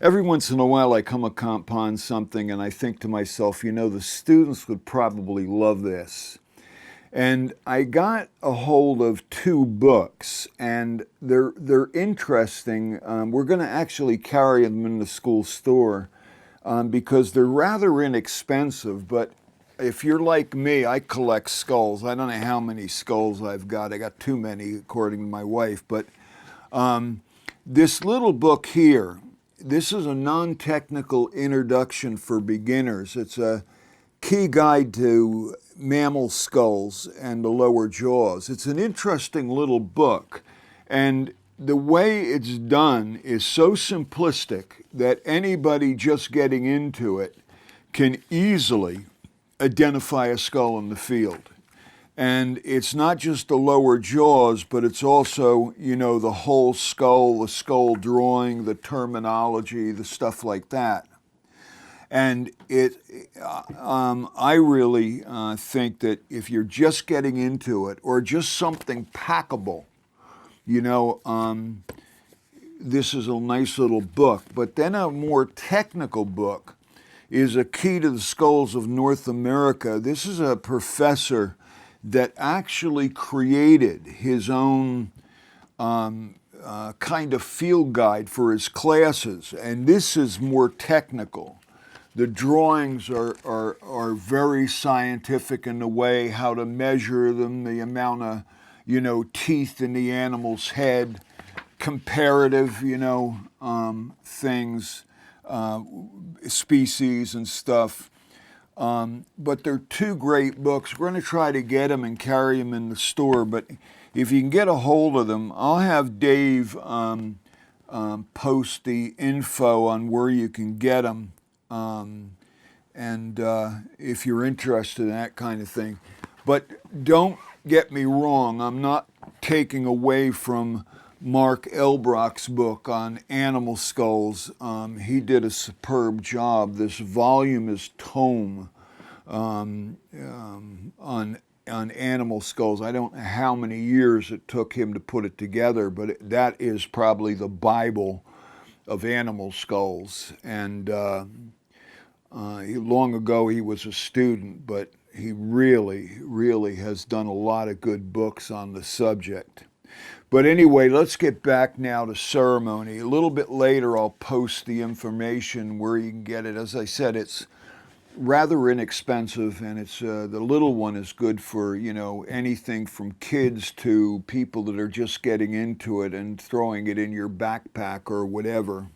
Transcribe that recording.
every once in a while I come upon something and I think to myself, the students would probably love this. And I got a hold of two books, and they're interesting. We're going to actually carry them in the school store because they're rather inexpensive. But if you're like me, I collect skulls. I don't know how many skulls I've got. I got too many, according to my wife. But this little book here, this is a non-technical introduction for beginners. It's a key guide to mammal skulls and the lower jaws. It's an interesting little book, and the way it's done is so simplistic that anybody just getting into it can easily identify a skull in the field. And it's not just the lower jaws, but it's also, the whole skull, the skull drawing, the terminology, the stuff like that. And I really think that if you're just getting into it, or just something packable, this is a nice little book. But then a more technical book is A Key to the Skulls of North America. This is a professor that actually created his own kind of field guide for his classes, and this is more technical. The drawings are very scientific in the way how to measure them, the amount of teeth in the animal's head, comparative things, species and stuff. But they're two great books. We're going to try to get them and carry them in the store. But if you can get a hold of them, I'll have Dave post the info on where you can get them. And if you're interested in that kind of thing. But don't get me wrong, I'm not taking away from Mark Elbroch's book on animal skulls. He did a superb job. This volume is tome on animal skulls. I don't know how many years it took him to put it together, but that is probably the Bible of animal skulls. And long ago he was a student, but he really has done a lot of good books on the subject. But anyway, let's get back now to ceremony. A little bit later I'll post the information where you can get it. As I said, it's rather inexpensive, and it's the little one is good for anything from kids to people that are just getting into it and throwing it in your backpack or whatever.